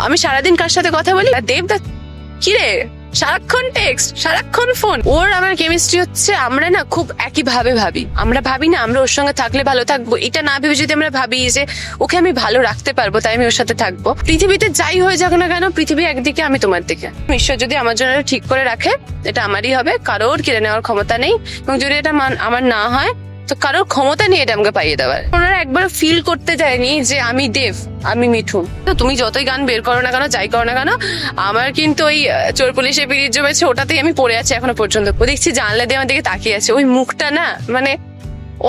আমি সারাদিন কার সাথে কথা বলি, আর দেবদা কিরে সারাক্ষণ টেক্সট, সারাক্ষণ ফোন। ওর আমার কেমিস্ট্রি হচ্ছে, আমরা না খুব একই ভাবে ভাবি। আমরা ভাবি না আমরা ওর সঙ্গে থাকলে ভালো থাকবো, এটা না ভেবে যদি আমরা ভাবি যে ওকে আমি ভালো রাখতে পারবো তাই আমি ওর সাথে থাকবো, পৃথিবীতে যাই হয়ে যাক না কেন, পৃথিবী একদিকে আমি তোমার দিকে। ঈশ্বর যদি আমার জন্য ঠিক করে রাখে এটা আমারই হবে, কারোর কেড়ে নেওয়ার ক্ষমতা নেই। এবং যদি এটা আমার না হয় তো কারোর ক্ষমতা নেই এটা আমাকে পাইয়ে দেওয়ার। ওনারা একবার ফিল করতে যায়নি যে আমি দেব, আমি মিঠুন। তো তুমি যতই গান বের করো না কেন, যাই করো না কেন, আমার কিন্তু ওই চোর পুলিশে পিরিত জমেছে ওটাতেই আমি পড়ে আছি এখনো পর্যন্ত। ও দেখছি জানলা দিয়ে আমার দিকে তাকিয়ে আছে, ওই মুখটা না মানে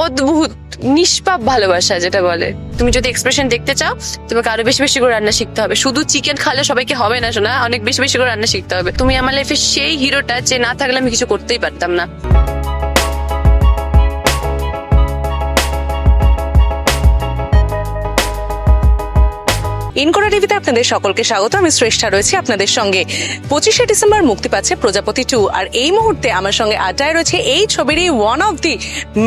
অদ্ভুত নিষ্পাপ ভালোবাসা যেটা বলে। তুমি যদি এক্সপ্রেশন দেখতে চাও তোমাকে আরো বেশি বেশি করে রান্না শিখতে হবে। শুধু চিকেন খালে সবাইকে হবে না শোনা, অনেক বেশি বেশি করে রান্না শিখতে হবে। তুমি আমার লাইফে সেই হিরোটা যে না থাকলে আমি কিছু করতেই পারতাম না। ইনকোরা টিভিতে আপনাদের সকলকে স্বাগত। আমি শ্রেষ্ঠা রয়েছি আপনাদের সঙ্গে। 25শে ডিসেম্বর মুক্তি পাচ্ছে প্রজাপতি 2, আর এই মুহূর্তে আমার সঙ্গে আড্ডায় রয়েছে এই ছবিরই one of the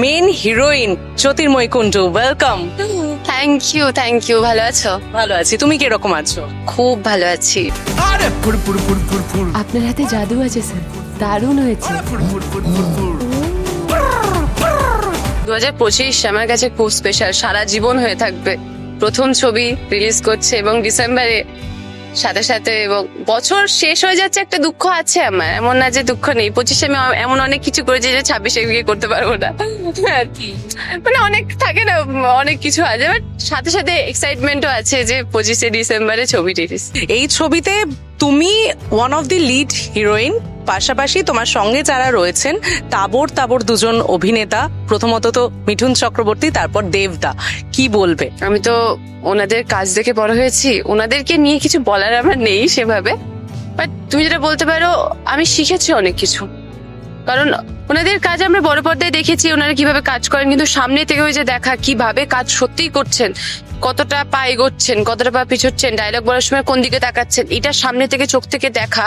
main heroine জ্যোতির্ময়ী কুন্ডু। ওয়েলকাম। Thank you. ভালো আছো? ভালো আছি, তুমি কিরকম আছো? খুব ভালো আছি। আপনার হাতে জাদু আছে স্যার, দারুণ হয়েছে। 2025 আমার কাছে খুব স্পেশাল, সারা জীবন হয়ে থাকবে। প্রথম ছবি রিলিজ করছে এবং ডিসেম্বরে সাথে সাথে, এবং বছর শেষ হয়ে যাচ্ছে একটা দুঃখ আছে আমার, এমন না যে দুঃখ নেই। 25-এ আমি এমন অনেক কিছু করেছি যে 26-এ গিয়ে করতে পারবো না, মানে অনেক থাকে না, অনেক কিছু আছে। বাট সাথে সাথে এক্সাইটমেন্টও আছে যে 25শে ডিসেম্বরে ছবি রিলিজ। এই ছবিতে তুমি one of the lead heroine, পাশাপাশি তোমার সঙ্গে যারা রয়েছেন তাবড় দুজন অভিনেতা। প্রথমত তো মিঠুন চক্রবর্তী, তারপর দেবদা। কি বলবে? আমি তো ওনাদের কাজ দেখে বড় হয়েছি, ওনাদেরকে নিয়ে কিছু বলার আমার নেই সেভাবে। বাট তুমি যেটা বলতে পারো, আমি শিখেছি অনেক কিছু, কারণ ওনাদের কাজ আমরা বড় পর্দায় দেখেছি ওনারা কিভাবে কাজ করেন, কিন্তু সামনে থেকে ওই যে দেখা কিভাবে কাজ সত্যিই করছেন, কতটা পা এগোচ্ছেন, কতটা পা পিছোচ্ছেন, ডায়লগ বলার সময় কোন দিকে তাকাচ্ছেন, এটা সামনে থেকে চোখ থেকে দেখা,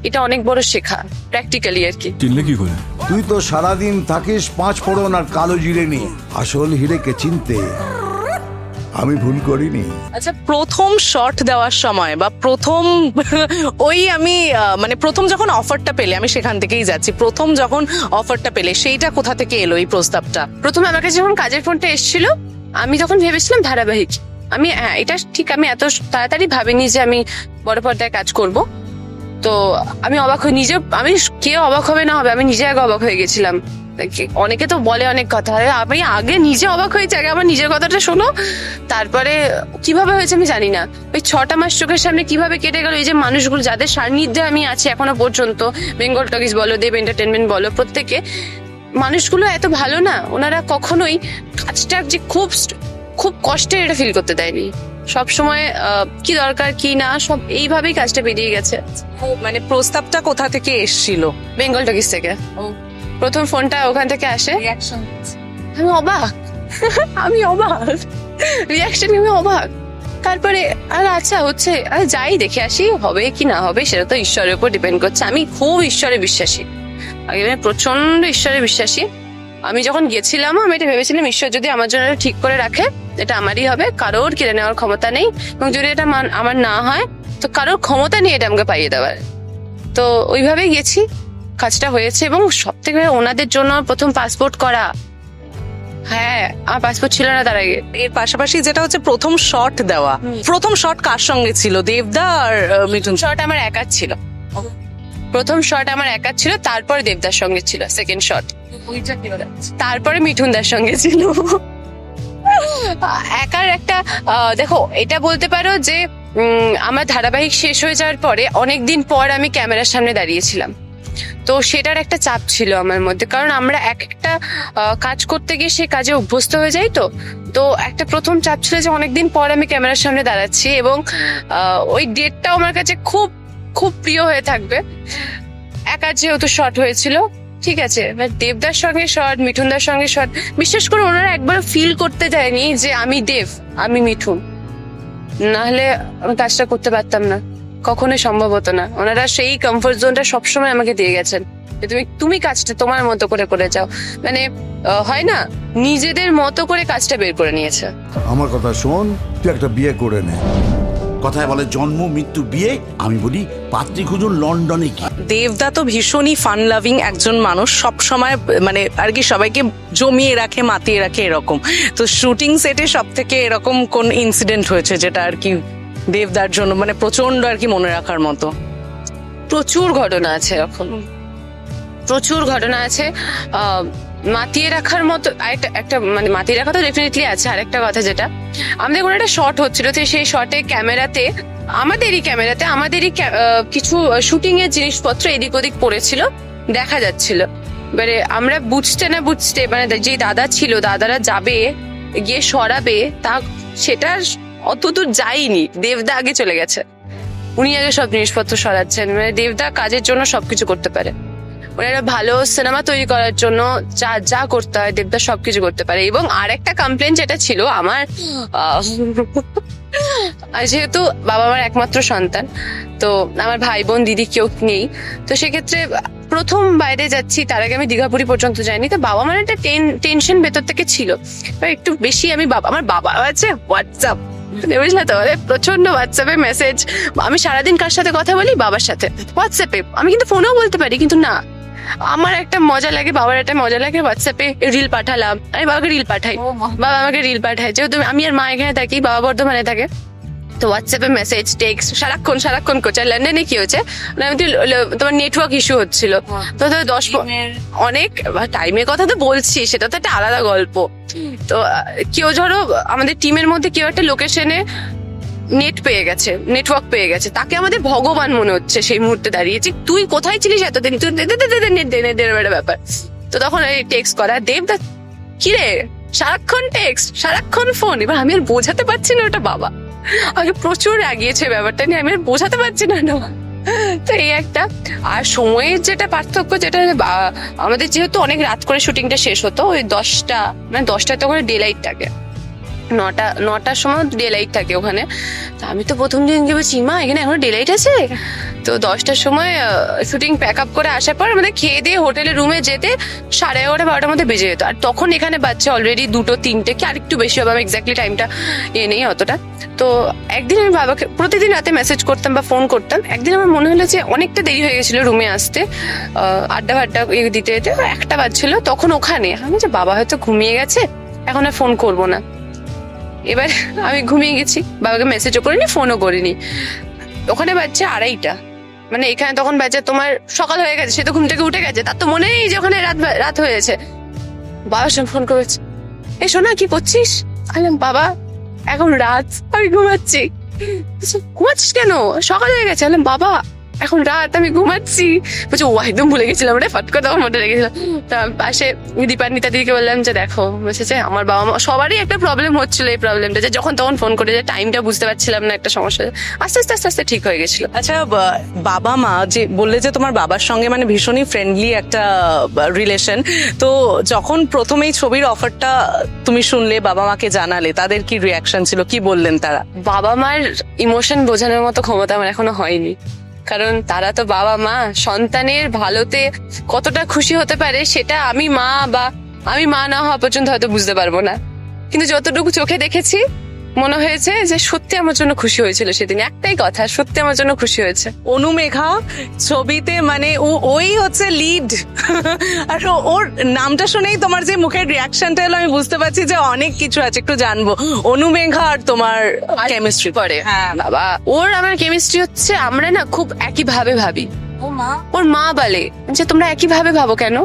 এটা অনেক বড় শেখা প্র্যাকটিক্যালি আর কি। চিনলে কি করে? তুই তো সারাদিন থাকিস 5 ফোড়ন আর কালো জিরে নিয়ে। আসল হিরেকে চিনতে আমি ভুল করিনি। আচ্ছা, প্রথম শট দেওয়ার সময় বা প্রথম ওই আমি মানে প্রথম যখন অফারটা পেলে, আমি সেখান থেকেই যাচ্ছি, প্রথম যখন অফারটা পেলে সেইটা কোথা থেকে এলো এই প্রস্তাবটা? প্রথমে আমার কাছে যখন কাজের ফোনটা এসেছিল আমি তখন ভেবেছিলাম ধারাবাহিক। আমি এটা ঠিক আমি এত তাড়াতাড়ি ভাবিনি যে আমি বড় পর্দায় কাজ করব। তো আমি অবাক হয়ে নিজে, আমি কে অবাক হবে না হবে, আমি নিজে আগে অবাক হয়ে গেছিলাম। অনেকে তো বলে অনেক কথা, আমি আগে নিজে অবাক হয়েছি, আগে আমার নিজের কথাটা শোনো, তারপরে কিভাবে হয়েছে আমি জানি না। ওই 6টা মাস চোখের সামনে কিভাবে কেটে গেল, এই যে মানুষগুলো যাদের সান্নিধ্যে আমি আছি এখনো পর্যন্ত, বেঙ্গল টকিজ বলো, দেব এন্টারটেনমেন্ট বলো, প্রত্যেকে মানুষগুলো এত ভালো না, ওনারা কখনোই কাজটা যে খুব খুব কষ্টে এটা ফিল করতে দেয়নি। সব সময় কি দরকার কি না সব এইভাবেই কাজটা বেরিয়ে গেছে। মানে প্রস্তাবটা কোথা থেকে এসেছিল? বেঙ্গল টকিজ থেকে প্রথম ফোনটা ওখান থেকে আসে। আমি অবাক আমি অবাক। তারপরে আর আচ্ছা হচ্ছে, যাই দেখে আসি, হবে কি না হবে সেটা তো ঈশ্বরের উপর ডিপেন্ড করছে। আমি খুব ঈশ্বরে বিশ্বাসী, আগে আমি প্রচন্ড ঈশ্বরে বিশ্বাসী। আমি যখন গেছিলাম আমি এটা ভেবেছিলাম ঈশ্বর যদি আমার জন্য ঠিক করে রাখে এটা আমারই হবে, কারোর কেড়ে নেওয়ার ক্ষমতা নেই। এবং যদি এটা আমার না হয় তো কারোর ক্ষমতা নেই এটা আমাকে পাইয়ে দেওয়ার। তো ওইভাবেই গেছি, কাজটা হয়েছে। এবং সব থেকে ওনাদের জন্য প্রথম পাসপোর্ট করা, হ্যাঁ আমার পাসপোর্ট ছিল না তার আগে। এর পাশাপাশি যেটা হচ্ছে প্রথম শট দেওয়া, প্রথম শট কার সঙ্গে ছিল? দেবদা আর মিঠুন? শট আমার একার ছিল, প্রথম শট আমার একার ছিল, তারপরে দেবদার সঙ্গে ছিল সেকেন্ড শট, তারপরে মিঠুনদার সঙ্গে ছিল। একার একটা দেখো, এটা বলতে পারো যে আমার ধারাবাহিক শেষ হয়ে যাওয়ার পরে অনেকদিন পর আমি ক্যামেরার সামনে দাঁড়িয়েছিলাম, তো সেটার একটা চাপ ছিল আমার মধ্যে, কারণ আমরা একটা কাজ করতে গিয়ে সে কাজে অভ্যস্ত হয়ে যাই। তো একটা প্রথম চাপ ছিল যে অনেকদিন পর আমি ক্যামেরার সামনে দাঁড়াচ্ছি, এবং ওই ডেটটাও আমার কাছে খুব খুব প্রিয় হয়ে থাকবে। একা যেহেতু শর্ট হয়েছিল, ঠিক আছে, দেবদার সঙ্গে শর্ট, মিঠুনদার সঙ্গে শর্ট, বিশেষ করে ওনারা একবার ফিল করতে দেয়নি যে আমি দেব, আমি মিঠুন, নাহলে আমি কাজটা করতে পারতাম না, কখনোই সম্ভব হতো না। ওনারা সেই কমফোর্ট জোনটা সবসময় আমাকে দিয়ে গেছেন যে তুমি কাজটা তোমার মতো করে করে যাও, মানে হয় না, নিজেদের মতো করে কাজটা বের করে নিয়েছে। আমার কথা শোন, তুই একটা বিয়ে করে নে, কথায় বলে জন্ম মৃত্যু বিয়ে, আমি বলি পাত্রী খুঁজুন লন্ডনে কি। দেবদা তো ভীষণই ফান লাভিং একজন মানুষ, সব সময় মানে আর কি সবাইকে জমিয়ে রাখে, মাতিয়ে রাখে এরকম। তো শুটিং সেটে সব থেকে এরকম কোন ইনসিডেন্ট হয়েছে যেটা আর কি দেবদার জন্য মানে প্রচন্ড আর কি মনে রাখার মতো? প্রচুর ঘটনা আছে এরকম, প্রচুর ঘটনা আছে। মাতিয়ে রাখার মতো একটা মানে মাতিয়ে রাখা তো ডেফিনেটলি আছে। আর একটা কথা, যেটা আমাদের কোনো একটা শট হচ্ছিল, তো সেই শটে ক্যামেরাতে আমাদেরই কিছু শুটিং এর জিনিসপত্র এদিক ওদিক পড়েছিল, দেখা যাচ্ছিল। এবারে আমরা বুঝতে মানে যে দাদারা যাবে গিয়ে সরাবে, সেটা অতদূর যায়নি। দেবদা আগে চলে গেছে, উনি আগে সব জিনিসপত্র সরাচ্ছেন। মানে দেবদা কাজের জন্য সবকিছু করতে পারে। ওনারা ভালো সিনেমা তৈরি করার জন্য যা করতে হয় দেবদা সবকিছু করতে পারে। এবং আর একটা কমপ্লেন যেটা ছিল আমার, যেহেতু বাবা মার একমাত্র সন্তান, তো আমার ভাই বোন দিদি কেউ নেই, তো সেক্ষেত্রে প্রথম বাইরে যাচ্ছি, তার আগে আমি দীঘাপুরি পর্যন্ত যাইনি, তো বাবা মার একটা টেনশন ভেতর থেকে ছিল একটু বেশি। আমার বাবা আছে হোয়াটসঅ্যাপ, বুঝলে তো, প্রচন্ড হোয়াটসঅ্যাপে মেসেজ। আমি সারাদিন কার সাথে কথা বলি? বাবার সাথে হোয়াটসঅ্যাপে। আমি কিন্তু ফোনেও বলতে পারি, কিন্তু না, আমার একটা মজা লাগে, বাবার একটা মজা লাগে। হোয়াটসঅ্যাপে রিল পাঠালাম, আমি বাবাকে রিল পাঠাই, বাবা আমাকে রিল পাঠায়। যেহেতু আমি আর মা এখানে থাকি, বাবা বর্ধমানে থাকে, তো হোয়াটসঅ্যাপে মেসেজ টেক্সট সারাক্ষণ করছে। আর লন্ডনে কি হচ্ছে, তোমার নেটওয়ার্ক ইস্যু হচ্ছিল, তো 10 অনেক টাইমের কথা তো বলছি, সেটা তো একটা আলাদা গল্প। তো কেউ ধরো আমাদের টিমের মধ্যে কেউ একটা লোকেশনে নেটওয়ার্ক পেয়ে গেছে, তাকে আমাদের ভগবান মনে হচ্ছে সেই মুহূর্তে দাঁড়িয়ে, যে তুই কোথায় ছিলিস এতদিন, তুই নেট ব্যাপার। তো তখন এই টেক্সট করা, দেবদা কিরে সারাক্ষণ টেক্সট সারাক্ষণ ফোন। এবার আমি আর বোঝাতে পারছি না ওটা বাবা, আগে প্রচুর রাগিয়েছে ব্যাপারটা নিয়ে, আমি আর বোঝাতে পারছি না। তো এই একটা। আর সময়ের যেটা পার্থক্য, যেটা আমাদের যেহেতু অনেক রাত করে শুটিংটা শেষ হতো, ওই 10টা তখন ডে লাইট থাকে, 9টার সময় ডে লাইট থাকে ওখানে। তা আমি তো প্রথম দিন বলছি, মা এখানে এখনো ডে লাইট আছে? তো 10টার সময় শুটিং প্যাক আপ করে আসার পর আমাদের খেয়ে দিয়ে হোটেলের রুমে যেতে 11:30 12টার মধ্যে বেজে যেত। আর তখন এখানে বাচ্চা অলরেডি 2টো 3টে কি আরেকটু বেশি হবে, আমি এক্স্যাক্টলি টাইমটা নেই অতটা। তো একদিন আমি বাবাকে প্রতিদিন রাতে মেসেজ করতাম বা ফোন করতাম। একদিন আমার মনে হলো যে অনেকটা দেরি হয়ে গেছিল রুমে আসতে, আড্ডা দিতে 1টা বাজছিল তখন ওখানে। আমি যে বাবা হয়তো ঘুমিয়ে গেছে, এখন আর ফোন করবো না। এবার আমি ঘুমিয়ে গেছি, বাবাকে মেসেজও করিনি, ফোনও করিনি। ওখানে বাজছে 2:30, মানে এখানে তখন বাজে তোমার সকাল হয়ে গেছে, সে তো ঘুম থেকে উঠে গেছে, তার তো মনে নেই যে ওখানে রাত হয়েছে। বাবার সঙ্গে ফোন করেছে, এ শোনা কি করছিস? আমি বাবা এখন রাত, আমি ঘুমাচ্ছি। ঘুমাচ্ছিস কেন? সকাল হয়ে গেছে। আমি বাবা এখন রাত, আমি ঘুমাচ্ছি। বলছে ও একদম ভুলে গেছিলাম রে, ফট করে তখন মনে রেখেছিলাম। তা পাশে দীপান্বিতা দিদিকে বললাম যে দেখো, বলছে যে আমার বাবা মা সবারই একটা প্রবলেম হচ্ছিল, এই প্রবলেমটা যে যখন তখন ফোন করে যে টাইমটা বুঝতে পারছিলাম না, একটা সমস্যা। আস্তে আস্তে ঠিক হয়ে গেছিল। আচ্ছা, বাবা মা যে বললে যে তোমার বাবার সঙ্গে মানে ভীষণই ফ্রেন্ডলি একটা রিলেশন, তো যখন প্রথমেই ছবির অফারটা তুমি শুনলে, বাবা মাকে জানালে, তাদের কি রিয়াকশন ছিল, কি বললেন তারা? বাবা মার ইমোশন বোঝানোর মতো ক্ষমতা আমার এখনো হয়নি, কারণ তারা তো বাবা মা, সন্তানের ভালোতে কতটা খুশি হতে পারে সেটা আমি মা না হওয়া পর্যন্ত হয়তো বুঝতে পারবো না। কিন্তু যতটুকু চোখে দেখেছি মনে হয়েছে যে সত্যি আমার জন্য খুশি হয়েছিল সেদিন। একটাই কথা, সত্যি আমার জন্য খুশি হয়েছে। অনুমেঘা ছবিতে মানে ওই হচ্ছে লিড, আর ওর নামটা শুনেই তোমার যে মুখের রিয়াকশনটা এলো, আমি বুঝতে পারছি যে অনেক কিছু আছে, একটু জানবো। অনুমেঘা আর তোমার কেমিস্ট্রি পরে, হ্যাঁ বাবা, ওর আমার কেমিস্ট্রি হচ্ছে, আমরা না খুব একই ভাবে ভাবি। ওর মা বলে যে তোমরা একই ভাবে ভাবো কেন?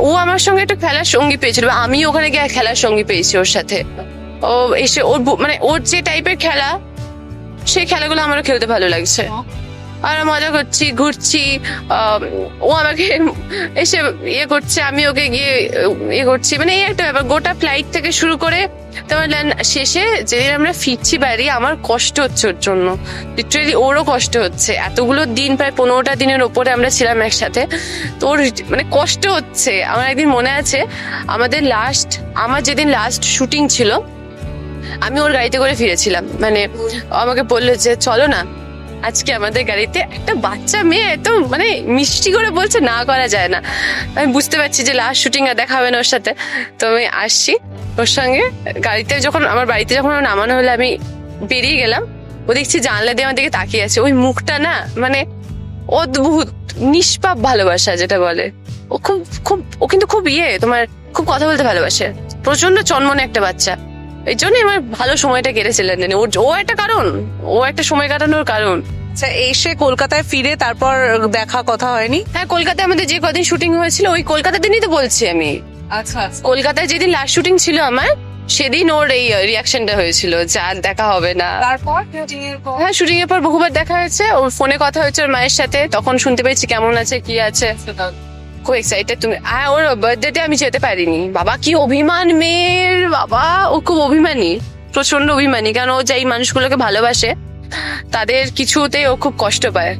ও আমার সঙ্গে একটা খেলার সঙ্গী পেয়েছিল, আমি ওখানে গিয়ে খেলার সঙ্গী পেয়েছি ওর সাথে। ও এসে মানে ওর যে টাইপের খেলা, সেই খেলাগুলো আমারও খেলতে ভালো লাগছে, আর মজা করছি, ঘুরছি। ও আমাকে এসে ইয়ে করছে, আমি ওকে গিয়ে ইয়ে করছি, মানে এই একটা ব্যাপার। গোটা ফ্লাইট থেকে শুরু করে তোমার শেষে যেদিন আমরা ফিরছি বাড়ি, আমার কষ্ট হচ্ছে ওর জন্য, লিটারেলি ওরও কষ্ট হচ্ছে। এতগুলো দিন, প্রায় 15টা দিনের ওপরে আমরা ছিলাম একসাথে, তো ওর মানে কষ্ট হচ্ছে। আমার একদিন মনে আছে, আমার যেদিন লাস্ট শুটিং ছিল, আমি ওর গাড়িতে করে ফিরেছিলাম, মানে আমাকে বললো যে চলো না আজকে আমাদের গাড়িতে। একটা বাচ্চা মেয়ে এত মানে মিষ্টি করে বলছে, না করা যায় না। আমি বুঝতে পারছি যে লাস্ট শুটিং আর দেখা হবে না ওর সাথে, তো আমি আসছি ওর সঙ্গে গাড়িতে। যখন আমার বাড়িতে যখন নামানো হলো, আমি বেরিয়ে গেলাম, ও দেখছি জানলা দিয়ে আমার দিকে তাকিয়ে আছে, ওই মুখটা না মানে অদ্ভুত নিষ্পাপ ভালোবাসা যেটা বলে। ও খুব খুব ও কিন্তু খুব তোমার খুব কথা বলতে ভালোবাসে, প্রচন্ড চনমনে একটা বাচ্চা। এই জন্যই আমার ভালো সময়টা কেটেছে লন্ডনে। ও একটা কারণ, ও একটা সময় কাটানোর কারণ। আচ্ছা, এসে কলকাতায় ফিরে তারপর দেখা কথা হয়নি? হ্যাঁ, কলকাতায় আমাদের যে কদিন শুটিং হয়েছিল ওই কলকাতা দিনই তো বলছি আমি। আচ্ছা, কলকাতায় যেদিন লাস্ট শুটিং ছিল আমার, সেদিন ওর এই রিয়াকশনটা হয়েছিল যে আর দেখা হবে না। তারপর হ্যাঁ, শুটিং এর পর বহুবার দেখা হয়েছে, ওর ফোনে কথা হয়েছে ওর মায়ের সাথে, তখন শুনতে পেয়েছি কেমন আছে কি আছে। খুব এক্সাইটেড তুমি। হ্যাঁ, ওর বার্থডেতে আমি যেতে পারিনি। বাবা কি অভিমান মেয়ের, বাবা ও খুব অভিমানী, প্রচন্ড অভিমানী। কারণ ও যে এই মানুষগুলোকে ভালোবাসে তাদের কিছুতে ও খুব কষ্ট পায়।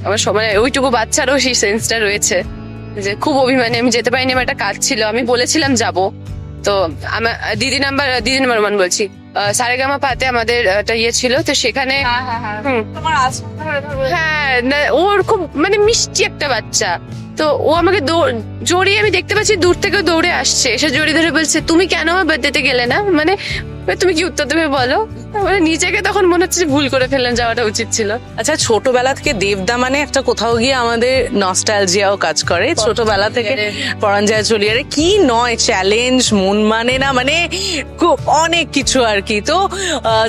আমার সময় ওইটুকু বাচ্চারও সেই সেন্সটা রয়েছে যে খুব অভিমানী। আমি যেতে পারিনি, আমার একটা কাজ ছিল, আমি বলেছিলাম যাব। তো আমার দিদি নাম্বার 1 বলছি, সারেগামা পাতে আমাদের একটা ইয়ে ছিল, তো সেখানে হ্যাঁ ওর খুব মানে মিষ্টি একটা বাচ্চা। তো ও আমাকে জড়িয়ে, আমি দেখতে পাচ্ছি দূর থেকে দৌড়ে আসছে, এসে জড়িয়ে ধরে বলছে তুমি কেন আমার বার্থডেতে গেলে না। মানে তুমি কি উত্তর দেবে বলো। মানে নিজেকে তখন মনে হচ্ছে ভুল করে ফেললাম, যাওয়াটা উচিত ছিল। আচ্ছা, ছোটবেলা থেকে দেবদা মানে একটা কোথাও গিয়ে আমাদের নস্টালজিয়াও কাজ করে। ছোটবেলা থেকে পরাঞ্জয় চলিয়ারে কি নয় চ্যালেঞ্জ, মন মানে না, মানে খুব অনেক কিছু আর কি। তো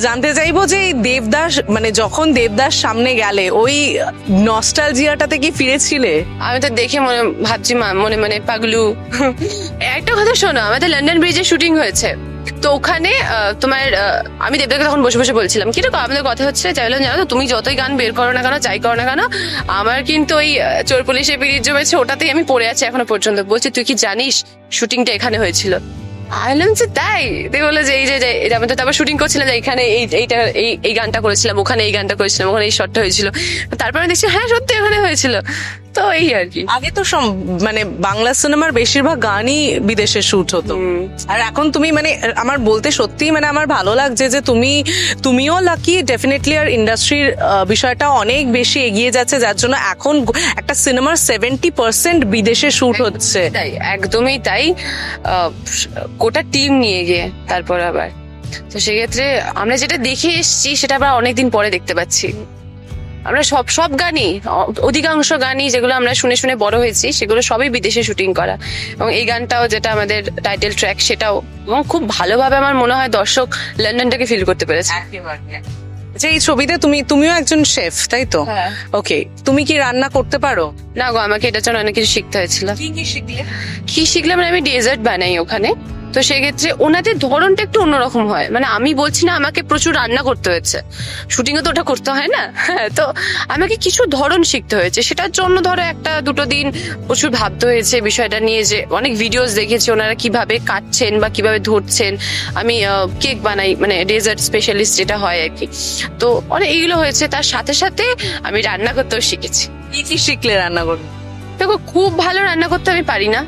জানতে চাইবো যে দেবদাস মানে যখন দেবদাস সামনে গেলে ওই নস্টালজিয়াটাতে কি ফিরেছিলে? আমি তো দেখে মনে ভাবছি মনে মনে পাগলু। একটা কথা শোনো, আমাদের লন্ডন ব্রিজে শুটিং হয়েছে, তো ওখানে তোমার আমি দেবদাকে তখন বসে বসে বলছিলাম কিরকম আমাদের কথা হচ্ছে, চাইলাম জানো তো তুমি যতই গান বের করো না কেন, যাই করো না কেন, আমার কিন্তু ওই চোর পুলিশের পিরিত জমেছে, ওটাতেই আমি পড়ে আছি এখনো পর্যন্ত। বলছি তুই কি জানিস শুটিংটা এখানে হয়েছিল? আইলাম যে তাই। তুই বলে যে এই যে আমি তো তারপর শুটিং করছিলাম যে এখানে এই গানটা করেছিলাম, ওখানে এই গানটা করেছিলাম, ওখানে এই শটটা হয়েছিল। তারপরে দেখছি হ্যাঁ সত্যি ওখানে হয়েছিল। তো এই আর কি। আগে তো মানে বাংলা সিনেমার বেশিরভাগ গানই বিদেশে শুট হতো, আর এখন তুমি মানে আমার বলতে সত্যি মানে আমার ভালো লাগছে যে তুমিও লাকি ডেফিনেটলি, আর ইন্ডাস্ট্রির বিষয়টা অনেক বেশি এগিয়ে যাচ্ছে, যার জন্য এখন একটা সিনেমার 70% বিদেশে শুট হচ্ছে। তাই, একদমই তাই। গোটা টিম নিয়ে গিয়ে তারপর আবার, তো সেক্ষেত্রে আমরা যেটা দেখে এসছি সেটা আবার অনেকদিন পরে দেখতে পাচ্ছি। আমরা সব গানই, অধিকাংশ গানই যেগুলো আমরা শুনে শুনে বড় হয়েছি সেগুলো সবই বিদেশে শুটিং করা। এবং এই গানটাও যেটা আমাদের টাইটেল ট্র্যাক, সেটাও এবং খুব ভালোভাবে আমার মনে হয় দর্শক লন্ডনটাকে ফিল করতে পেরেছে। আচ্ছা, এই ছবিতে তুমিও একজন শেফ, তাই তো? ওকে, তুমি কি রান্না করতে পারো? না গো, আমাকে এটার জন্য অনেক কিছু শিখতে হয়েছিল। কি শিখলাম মানে আমি ডেজার্ট বানাই ওখানে, তো সেক্ষেত্রে ওনাদের ধরনটা একটু অন্যরকম হয়। মানে আমি বলছি না আমাকে প্রচুর রান্না করতে হয়েছে, শুটিং এ তো ওটা করতে হয় না। তো আমাকে কিছু ধরন শিখতে হয়েছে, সেটার জন্য ধরো 1-2 দিন প্রচুর ভাবতে হয়েছে বিষয়টা নিয়ে, যে অনেক ভিডিওস দেখেছি ওনারা কিভাবে কাটছেন বা কিভাবে ধরছেন। আমি কেক বানাই, মানে ডেজার্ট স্পেশালিস্ট যেটা হয় আর কি। তো অনেক এইগুলো হয়েছে, তার সাথে সাথে আমি রান্না করতেও শিখেছি। কি শিখলে রান্না করতে? দেখো, খুব ভালো রান্না করতে আমি পারি না,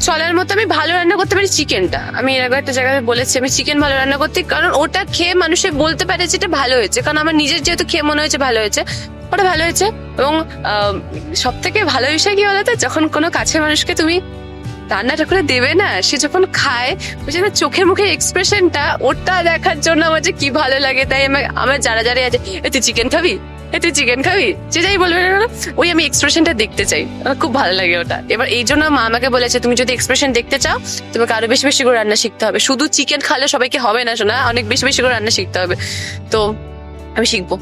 চলার মতো আমি ভালো রান্না করতে পারি চিকেনটা। আমি এর আগে একটা জায়গায় বলেছি আমি চিকেন ভালো রান্না করতে, কারণ ওটা খেয়ে মানুষে বলতে পারে যে এটা ভালো হয়েছে, কারণ আমার নিজের যেহেতু খেয়ে মনে হয়েছে ভালো হয়েছে, ওটা ভালো হয়েছে। এবং সব থেকে ভালো বিষয় কি বলতো, যখন কোনো কাছের মানুষকে তুমি রান্নাটা করে দেবে না, সে যখন খায় বুঝে না চোখের মুখে এক্সপ্রেশনটা, ওটা দেখার জন্য আমার যে কি ভালো লাগে। তাই আমার যারা আছে, তুই চিকেন খাবি, তুই চিকেন খাবি, যে যাই বলবে না, ওই আমি এক্সপ্রেশনটা দেখতে চাই, আমার খুব ভালো লাগে ওটা। এবার এই জন্য মা আমাকে বলেছে তুমি যদি এক্সপ্রেশন দেখতে চাও তোমাকে আরো বেশি বেশি করে রান্না শিখতে হবে। শুধু চিকেন খালে সবাইকে হবে না শোনা, অনেক বেশি বেশি করে রান্না শিখতে হবে। তো আমি শিখবো।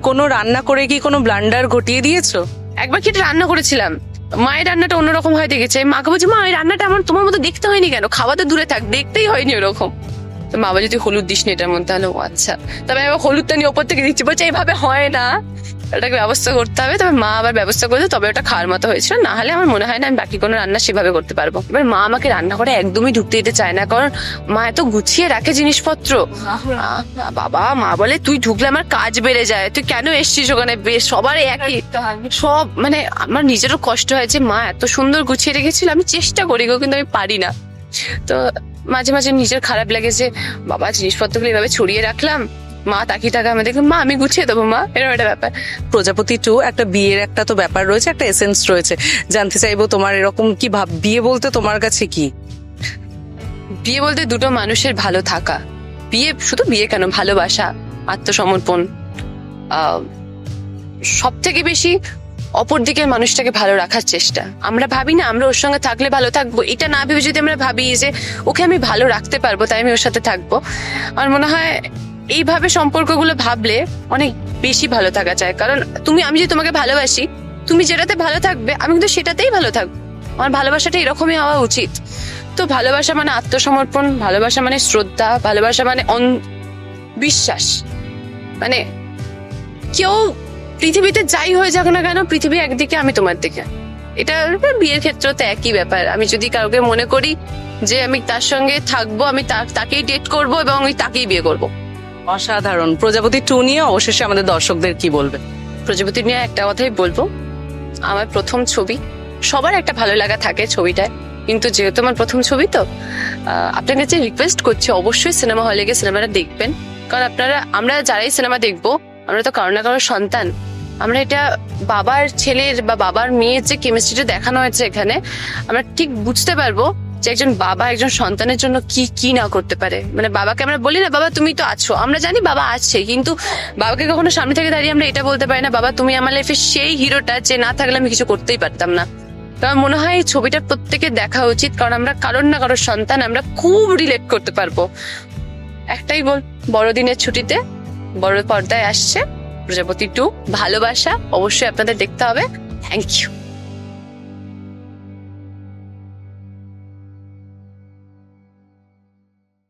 কোনো রান্না করে কি কোনো ব্লান্ডার ঘটিয়ে দিয়েছো? একবার কি রান্না করেছিলাম, মায়ের রান্নাটা অন্যরকম হয় দেখেছে, মাকে বলছি মা এই রান্নাটা আমার তোমার মতো দেখতে হয়নি কেন, খাওয়া তো দূরে থাক, দেখতেই হয়নি ওরকম। তো মা যদি হলুদ দিস নি এটার মধ্যে, তাহলে আচ্ছা, তবে আমি হলুদটা নিয়ে ওপর থেকে দিচ্ছি, বলছে এইভাবে হয় না, ওটাকে ব্যবস্থা করতে হবে। তবে মা আবার ব্যবস্থা করতে, তবে ওটা খাওয়ার মতো হয়েছিল, না হলে আমার মনে হয় না আমি বাকি কোনো রান্না সেভাবে করতে পারবো। এবার মা আমাকে রান্না করে একদমই ঢুকতে দিতে চায় না, কারণ মা এত গুছিয়ে রাখে জিনিসপত্র। বাবা, মা বলে তুই ঢুকলে আমার কাজ বেড়ে যায়, তুই কেন এসছিস ওখানে, বেশ সবার একই সব। মানে আমার নিজেরও কষ্ট হয় যে মা এত সুন্দর গুছিয়ে রেখেছিল, আমি চেষ্টা করি গো, কিন্তু আমি পারি না। তো মাঝে মাঝে নিজের খারাপ লাগে যে বাবা জিনিসপত্রগুলো এভাবে ছড়িয়ে রাখলাম, মা তাকিয়ে থাকে আমাদের, মা আমি গুছিয়ে দেবো মা, এরকম একটা ব্যাপার। প্রজাপতি 2 একটা বিয়ের একটা তো ব্যাপার রয়েছে, একটা এসেন্স রয়েছে, জানতে চাইবো তোমার এরকম কি বিয়ে বলতে তোমার কাছে কি? বিয়ে বলতে দুটো মানুষের ভালো থাকা, বিয়ে শুধু বিয়ে কেন, ভালোবাসা, আত্মসমর্পণ, সব থেকে বেশি অপর দিকের মানুষটাকে ভালো রাখার চেষ্টা। আমরা ভাবি না আমরা ওর সঙ্গে থাকলে ভালো থাকবো, এটা না ভেবে যদি আমরা ভাবি যে ওকে আমি ভালো রাখতে পারবো তাই আমি ওর সাথে থাকবো, আমার মনে হয় এইভাবে সম্পর্কগুলো ভাবলে অনেক বেশি ভালো থাকা যায়। কারণ আমি যদি তোমাকে ভালোবাসি, তুমি যেটাতে ভালো থাকবে আমি কিন্তু সেটাতেই ভালো থাকবো। আমার ভালোবাসাটা এরকমই হওয়া উচিত। তো ভালোবাসা মানে আত্মসমর্পণ, ভালোবাসা মানে শ্রদ্ধা, ভালোবাসা মানে বিশ্বাস। মানে কেউ পৃথিবীতে যাই হয়ে যাক না কেন, পৃথিবী একদিকে আমি তোমার দিকে। এটা বিয়ের ক্ষেত্রে তো একই ব্যাপার। আমি যদি কাউকে মনে করি যে আমি তার সঙ্গে থাকবো, আমি তাকেই ডেট করব এবং আমি তাকেই বিয়ে করব। অসাধারণ। প্রজাপতি 2 নিয়ে অবশেষে আমাদের দর্শকদের কি বলবে? প্রজাপতি নিয়ে একটা কথাই বলবো, আমার প্রথম ছবি, সবার একটা ভালো লাগা থাকে ছবিটায়, কিন্তু যেহেতু আমার প্রথম ছবি তো আপনার কাছে রিকোয়েস্ট করছি অবশ্যই সিনেমা হলে গিয়ে সিনেমাটা দেখবেন। কারণ আমরা যারাই সিনেমা দেখবো আমরা তো কারো না কারোর সন্তান। আমরা এটা বাবার ছেলের বা বাবার মেয়ের যে কেমিস্ট্রিটা দেখানো হয়েছে এখানে, আমরা ঠিক বুঝতে পারবো যে একজন বাবা একজন সন্তানের জন্য কি কি না করতে পারে। মানে বাবাকে আমরা বলি না বাবা তুমি তো আছো, আমরা জানি বাবা আছে, কিন্তু বাবাকে কখনো সামনে থেকে দাঁড়িয়ে আমরা এটা বলতে পারি না বাবা তুমি আমার লাইফে সেই হিরোটা যে না থাকলে আমি কিছু করতেই পারতাম না। তো আমার মনে হয় এই ছবিটা প্রত্যেকের দেখা উচিত, কারণ আমরা কারোর না কারোর সন্তান, আমরা খুব রিলেট করতে পারবো। একটাই বড়দিনের ছুটিতে বড় পর্দায় আসছে প্রজাপতি 2 ভালোবাসা, অবশ্যই আপনাদের দেখতে হবে। Thank you.